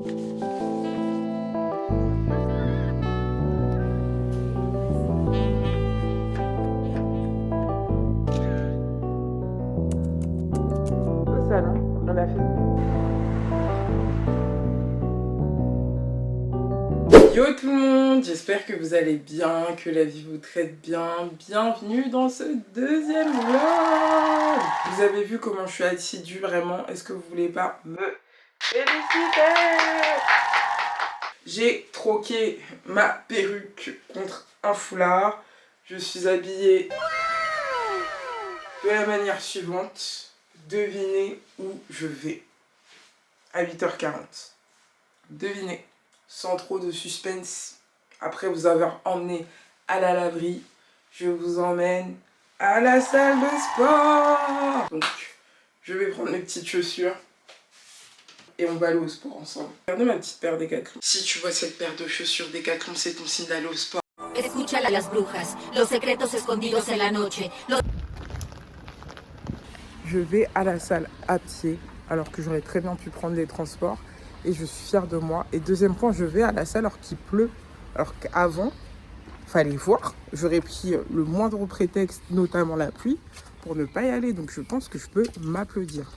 Au salon, on a fait. Yo tout le monde, j'espère que vous allez bien, que la vie vous traite bien. Bienvenue dans ce deuxième vlog. Vous avez vu comment je suis assidue vraiment. Est-ce que vous voulez pas me féliciter? J'ai troqué ma perruque contre un foulard. Je suis habillée de la manière suivante. Devinez où je vais à 8h40. Devinez. Sans trop de suspense, après vous avoir emmené à la laverie, je vous emmène à la salle de sport. Donc, je vais prendre mes petites chaussures et on va aller au sport ensemble. Regardez ma petite paire Décathlon. Si tu vois cette paire de chaussures Décathlon, c'est ton signe d'aller au sport. Escucha a las brujas, los secretos escondidos en la noche. Je vais à la salle à pied, alors que j'aurais très bien pu prendre les transports. Et je suis fière de moi. Et deuxième point, je vais à la salle alors qu'il pleut. Alors qu'avant, fallait voir. J'aurais pris le moindre prétexte, notamment la pluie, pour ne pas y aller. Donc je pense que je peux m'applaudir.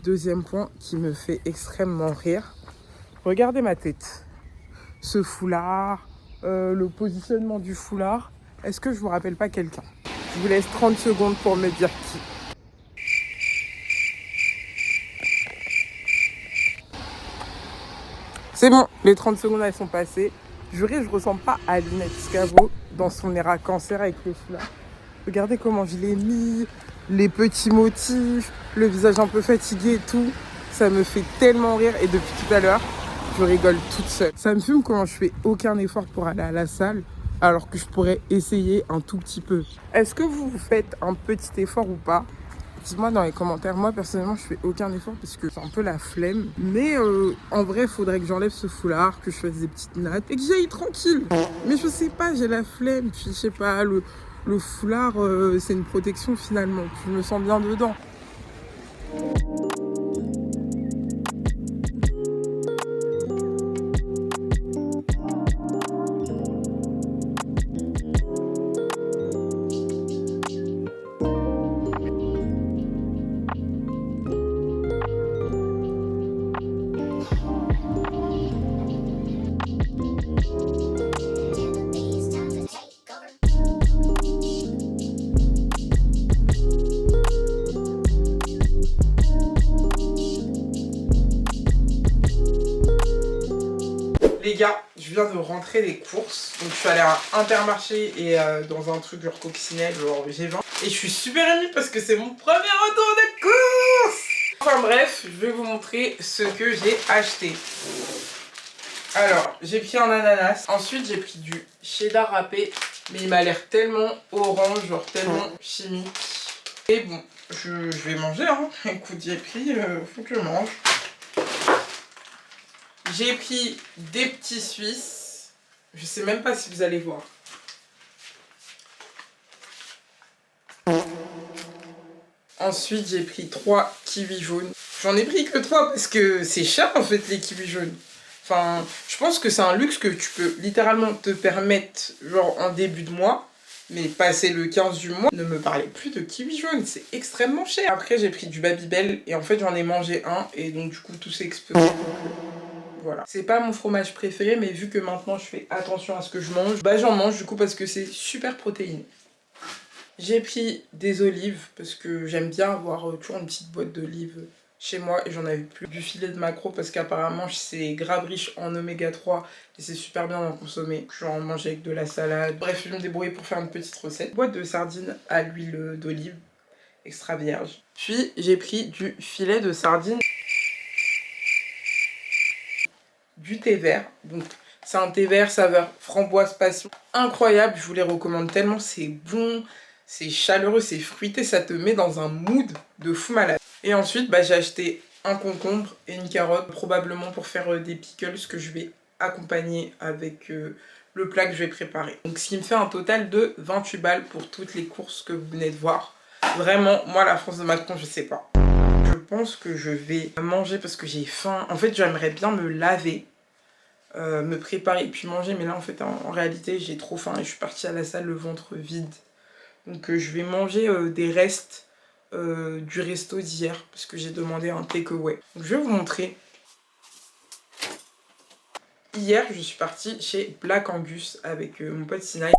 Deuxième point qui me fait extrêmement rire. Regardez ma tête. Ce foulard, le positionnement du foulard. Est-ce que je vous rappelle pas quelqu'un? Je vous laisse 30 secondes pour me dire qui. C'est bon, les 30 secondes elles sont passées. Juré, je ressemble pas à Linette Scavo dans son era cancer avec le foulard. Regardez comment je l'ai mis, les petits motifs, le visage un peu fatigué et tout. Ça me fait tellement rire et depuis tout à l'heure, je rigole toute seule. Ça me fume comment je fais aucun effort pour aller à la salle alors que je pourrais essayer un tout petit peu. Est-ce que vous faites un petit effort ou pas? Dites-moi dans les commentaires. Moi personnellement je fais aucun effort parce que c'est un peu la flemme. Mais en vrai il faudrait que j'enlève ce foulard, que je fasse des petites nattes et que j'aille tranquille. Mais je sais pas, j'ai la flemme. Puis je sais pas, le foulard c'est une protection finalement. Je me sens bien dedans. Les gars, je viens de rentrer des courses. Donc je suis allée à Intermarché et dans un truc genre coccinelle, genre G20. Et je suis super émue parce que c'est mon premier retour de course. Enfin bref, je vais vous montrer ce que j'ai acheté. Alors, j'ai pris un ananas. Ensuite, j'ai pris du cheddar râpé. Mais il m'a l'air tellement orange, genre tellement chimique. Et bon, je vais manger, hein. Écoute, j'ai pris, faut que je mange. J'ai pris des petits Suisses. Je sais même pas si vous allez voir. Ensuite, j'ai pris 3 kiwis jaunes. J'en ai pris que 3 parce que c'est cher en fait les kiwis jaunes. Enfin, je pense que c'est un luxe que tu peux littéralement te permettre genre en début de mois. Mais passer le 15 du mois, ne me parlez plus de kiwis jaunes, c'est extrêmement cher. Après, j'ai pris du Babybel et en fait, j'en ai mangé un et donc du coup, tout s'est explosé. Voilà. C'est pas mon fromage préféré, mais vu que maintenant je fais attention à ce que je mange, bah j'en mange du coup parce que c'est super protéiné. J'ai pris des olives parce que j'aime bien avoir toujours une petite boîte d'olives chez moi et j'en avais plus. Du filet de maquereau parce qu'apparemment c'est grave riche en oméga 3 et c'est super bien d'en consommer. Je vais en manger avec de la salade. Bref, je vais me débrouiller pour faire une petite recette. Boîte de sardines à l'huile d'olive extra vierge. Puis j'ai pris du filet de sardines. Du thé vert, donc c'est un thé vert saveur framboise passion, incroyable, je vous les recommande tellement, c'est bon, c'est chaleureux, c'est fruité, ça te met dans un mood de fou malade. Et ensuite bah, j'ai acheté un concombre et une carotte, probablement pour faire des pickles que je vais accompagner avec le plat que je vais préparer. Donc ce qui me fait un total de 28 balles pour toutes les courses que vous venez de voir. Vraiment, moi la France de Macron, je sais pas. Je pense que je vais manger parce que j'ai faim. En fait, j'aimerais bien me laver, me préparer et puis manger. Mais là, en fait, en réalité, j'ai trop faim et je suis partie à la salle le ventre vide. Donc, je vais manger des restes du resto d'hier parce que j'ai demandé un takeaway. Donc, je vais vous montrer. Hier, je suis partie chez Black Angus avec mon pote Sinaï.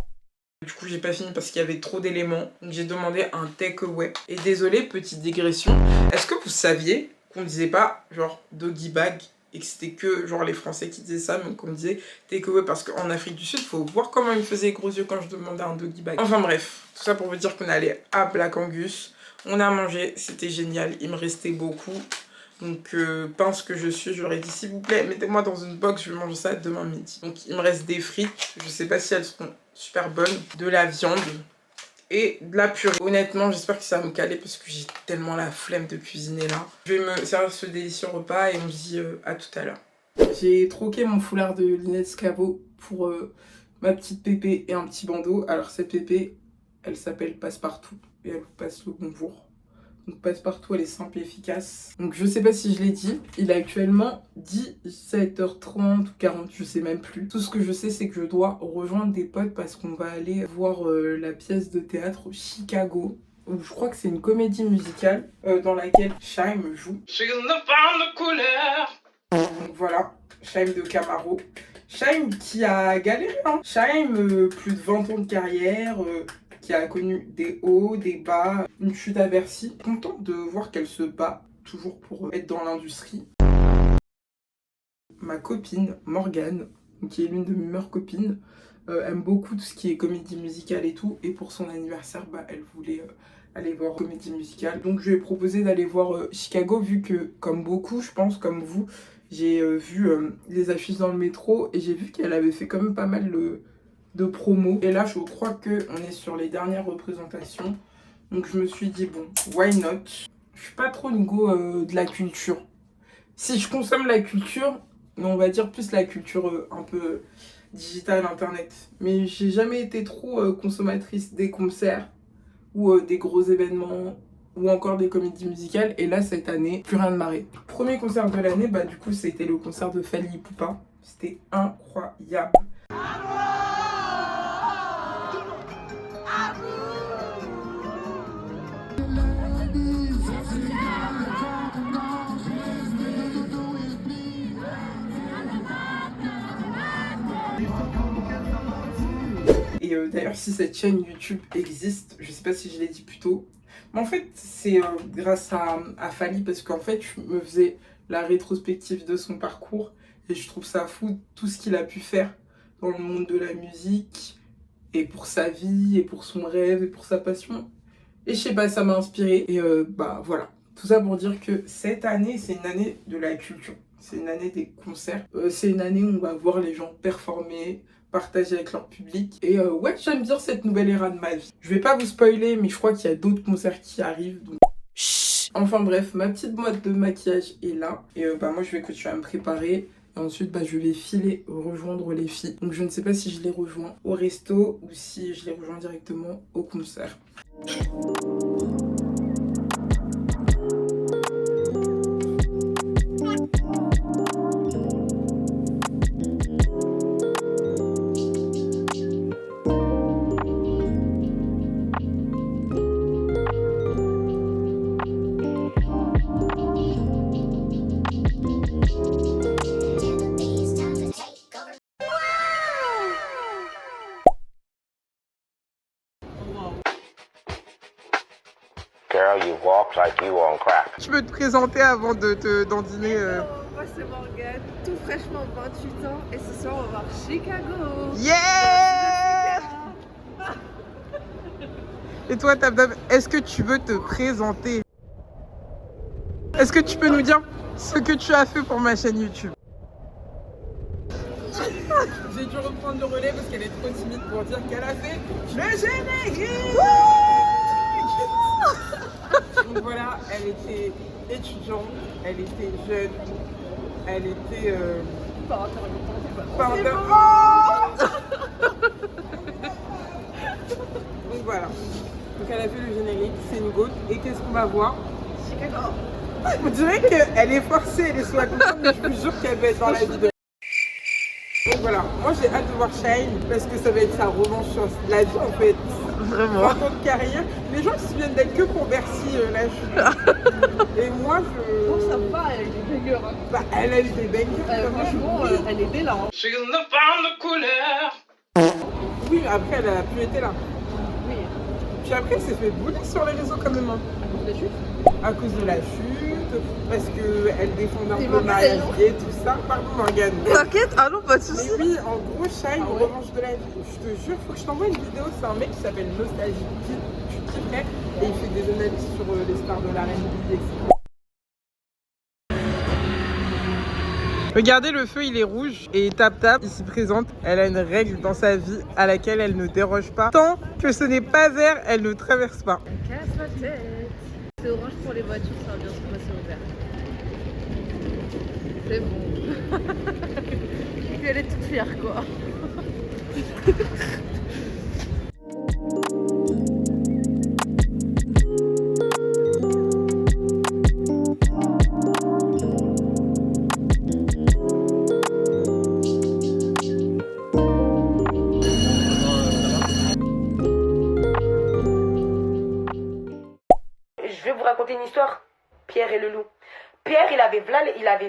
Du coup, j'ai pas fini parce qu'il y avait trop d'éléments. Donc, j'ai demandé un takeaway. Et désolé, petite digression. Est-ce que vous saviez qu'on disait pas genre doggy bag et que c'était que genre les Français qui disaient ça, mais qu'on disait takeaway parce qu'en Afrique du Sud, faut voir comment ils me faisaient les gros yeux quand je demandais un doggy bag. Enfin bref, tout ça pour vous dire qu'on allait à Black Angus. On a mangé, c'était génial. Il me restait beaucoup. Donc, pince que je suis, j'aurais dit s'il vous plaît, mettez-moi dans une box, je vais manger ça demain midi. Donc, il me reste des frites, je sais pas si elles seront super bonnes, de la viande et de la purée. Honnêtement, j'espère que ça va me caler parce que j'ai tellement la flemme de cuisiner là. Je vais me servir ce délicieux repas et on se dit à tout à l'heure. J'ai troqué mon foulard de Linette Scavo pour ma petite pépé et un petit bandeau. Alors, cette pépé, elle s'appelle Passepartout et elle vous passe le bonjour. Donc Passepartout, elle est simple et efficace. Donc je sais pas si je l'ai dit, il est actuellement 17h30 ou 40, je sais même plus. Tout ce que je sais, c'est que je dois rejoindre des potes parce qu'on va aller voir la pièce de théâtre Chicago. Je crois que c'est une comédie musicale dans laquelle Shaim joue. She's the femme de couleur. Donc voilà, Shaim de Camaro. Shaim qui a galéré, hein. Shaim, plus de 20 ans de carrière, qui a connu des hauts, des bas, une chute à Bercy. Contente de voir qu'elle se bat toujours pour être dans l'industrie. Ma copine Morgane, qui est l'une de mes meilleures copines, aime beaucoup tout ce qui est comédie musicale et tout. Et pour son anniversaire, elle voulait aller voir comédie musicale. Donc je lui ai proposé d'aller voir Chicago, vu que, comme beaucoup, je pense, comme vous, j'ai vu les affiches dans le métro et j'ai vu qu'elle avait fait quand même pas mal de promos. Et là, je crois qu'on est sur les dernières représentations. Donc je me suis dit, bon, why not? Je suis pas trop niveau de la culture. Si je consomme la culture, mais on va dire plus la culture un peu digitale, internet. Mais j'ai jamais été trop consommatrice des concerts ou des gros événements ou encore des comédies musicales. Et là, cette année, plus rien de marrer. Premier concert de l'année, du coup, c'était le concert de Fally Ipupa. C'était incroyable. Et d'ailleurs, si cette chaîne YouTube existe, je sais pas si je l'ai dit plus tôt, mais en fait, c'est grâce à Fally, parce qu'en fait, je me faisais la rétrospective de son parcours et je trouve ça fou tout ce qu'il a pu faire dans le monde de la musique et pour sa vie et pour son rêve et pour sa passion. Et je sais pas, ça m'a inspiré. Et voilà, tout ça pour dire que cette année, c'est une année de la culture. C'est une année des concerts. C'est une année où on va voir les gens performer, partager avec leur public. Et ouais, j'aime bien cette nouvelle ère de ma vie. Je vais pas vous spoiler, mais je crois qu'il y a d'autres concerts qui arrivent. Donc... Enfin bref, ma petite boîte de maquillage est là. Et moi, je vais continuer à me préparer. Et ensuite, je vais filer rejoindre les filles. Donc je ne sais pas si je les rejoins au resto ou si je les rejoins directement au concert. Girl, you walk like you on crack. Tu peux te présenter avant d'en dîner Moi c'est Morgane, tout fraîchement 28 ans et ce soir on va voir Chicago. Yeah. Et toi Tabdab, est-ce que tu veux te présenter? Est-ce que tu peux nous dire ce que tu as fait pour ma chaîne YouTube? J'ai dû reprendre le relais parce qu'elle est trop timide pour dire qu'elle a fait le générique. Donc voilà, elle était étudiante, elle était jeune, elle était... Pas Pardon. bon. Donc voilà. Donc elle a fait le générique, c'est une goutte. Et qu'est-ce qu'on va voir? Chicago. On dirait qu'elle est forcée, elle est sous la contrainte, mais je vous jure qu'elle va être dans la vidéo. Donc voilà, moi j'ai hâte de voir Shine parce que ça va être sa revanche sur la vie en fait. Vraiment. 20 ans de carrière. Les gens qui se souviennent d'elle que pour Bercy, là je Et moi je. Bon, ça va, elle a eu des bangers. Hein. Bah, elle a eu des bangers. Franchement, elle est dès là. Hein. Je suis une femme de couleur. Oui, mais après elle a plus été là. Oui. Puis après elle s'est fait bully sur les réseaux quand même. Hein. À cause de la chute. À cause de la chute, parce qu'elle défendait un Et peu le Morgane, mariage non gay, tout ça. Pardon Morgane. T'inquiète, ah non, pas de Mais soucis. oui, en gros, Shine, Ah ouais. revanche de la vie. Je te jure, faut que je t'envoie une vidéo. C'est un mec qui s'appelle Nostalgie Kid. Je suis très prêt. Et il fait des analyses sur les stars de l'R&B, etc. Regardez, le feu il est rouge et Tap ici présente, elle a une règle dans sa vie à laquelle elle ne déroge pas. Tant que ce n'est pas vert, elle ne traverse pas. Casse la tête. C'est orange pour les voitures, ça va bien se passer au vert. C'est bon. Et puis elle est toute fière quoi. Je vais vous raconter une histoire. Pierre et le loup. Pierre, il avait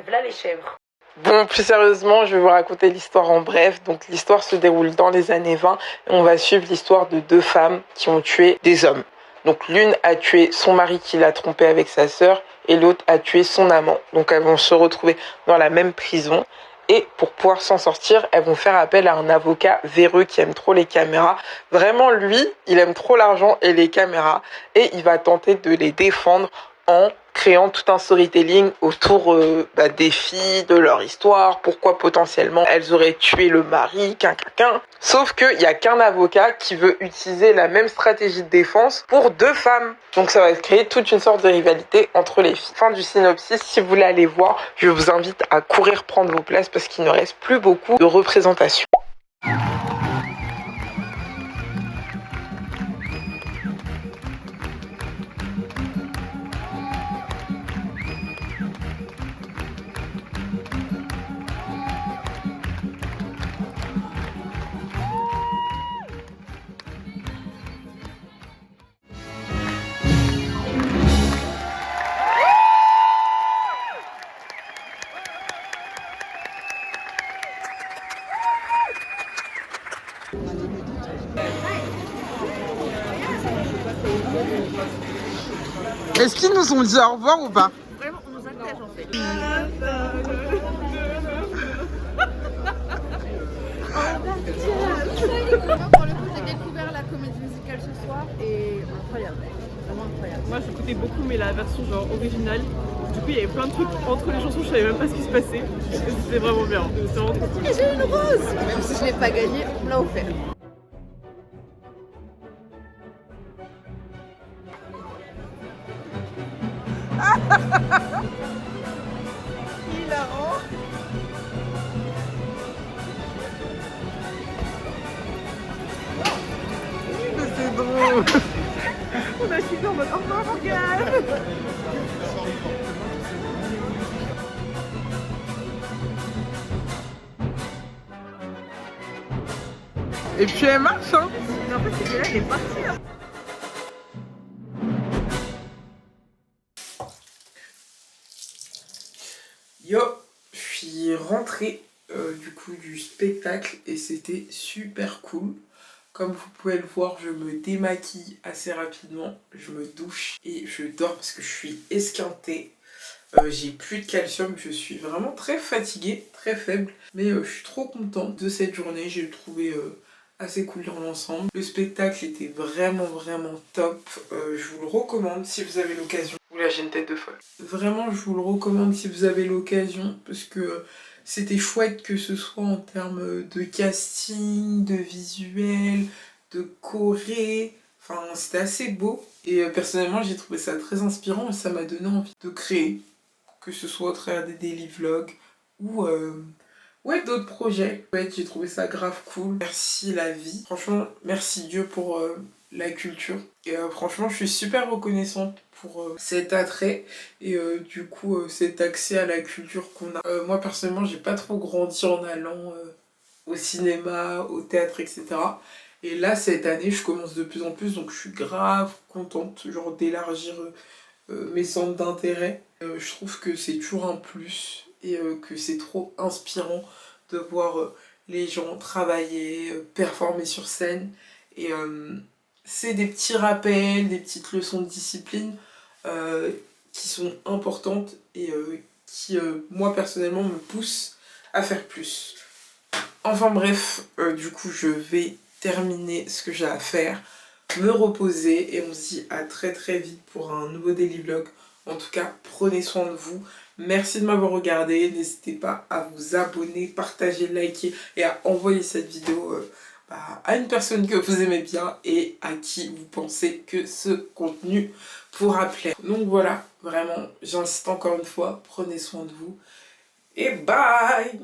v'là les chèvres. Bon, plus sérieusement, je vais vous raconter l'histoire en bref. Donc l'histoire se déroule dans les années 20 et on va suivre l'histoire de deux femmes qui ont tué des hommes. Donc l'une a tué son mari qui l'a trompée avec sa sœur et l'autre a tué son amant. Donc elles vont se retrouver dans la même prison. Et pour pouvoir s'en sortir, elles vont faire appel à un avocat véreux qui aime trop les caméras. Vraiment, lui, il aime trop l'argent et les caméras. Et il va tenter de les défendre en créant tout un storytelling autour des filles, de leur histoire, pourquoi potentiellement elles auraient tué le mari, Sauf qu'il n'y a qu'un avocat qui veut utiliser la même stratégie de défense pour deux femmes. Donc ça va créer toute une sorte de rivalité entre les filles. Fin du synopsis, si vous voulez aller voir, je vous invite à courir prendre vos places parce qu'il ne reste plus beaucoup de représentations. Est-ce qu'ils nous ont dit au revoir ou pas? Vraiment, on nous attèche en fait. Pour le coup, j'ai découvert la comédie musicale ce soir et incroyable. Vraiment incroyable. Moi j'écoutais beaucoup mais la version genre originale. Du coup il y avait plein de trucs entre les chansons, je savais même pas ce qui se passait. Et c'était vraiment bien. C'était vraiment trop cool. Et j'ai une rose. Même si je l'ai pas gagnée, on me l'a offert. Hilarant. C'est drôle. On a suivi en mode oh non Morgane. Et puis elle marche, hein. Mais en fait c'est que là elle est partie. Hein. Yo, je suis rentré du spectacle et c'était super cool. Comme vous pouvez le voir, je me démaquille assez rapidement, je me douche et je dors parce que je suis esquintée. J'ai plus de calcium, je suis vraiment très fatiguée, très faible. Mais je suis trop contente de cette journée, j'ai trouvé assez cool dans l'ensemble. Le spectacle était vraiment top, je vous le recommande si vous avez l'occasion. Oula, j'ai une tête de folle. Vraiment, je vous le recommande si vous avez l'occasion parce que c'était chouette que ce soit en termes de casting, de visuel, de choré. Enfin, c'était assez beau. Et personnellement, j'ai trouvé ça très inspirant et ça m'a donné envie de créer. Que ce soit au travers des daily vlogs ou d'autres projets. Ouais, j'ai trouvé ça grave cool. Merci la vie. Franchement, merci Dieu pour la culture. Et franchement, je suis super reconnaissante pour cet attrait et du coup cet accès à la culture qu'on a. Moi personnellement, j'ai pas trop grandi en allant au cinéma, au théâtre, etc. Et là, cette année, je commence de plus en plus, donc je suis grave contente genre d'élargir mes centres d'intérêt. Je trouve que c'est toujours un plus et que c'est trop inspirant de voir les gens travailler, performer sur scène. Et c'est des petits rappels, des petites leçons de discipline qui sont importantes et qui, moi personnellement, me poussent à faire plus. Enfin bref, du coup, je vais terminer ce que j'ai à faire, me reposer et on se dit à très très vite pour un nouveau daily vlog. En tout cas, prenez soin de vous. Merci de m'avoir regardé. N'hésitez pas à vous abonner, partager, liker et à envoyer cette vidéo à une personne que vous aimez bien et à qui vous pensez que ce contenu pourra plaire. Donc voilà, vraiment, j'insiste encore une fois, prenez soin de vous et bye!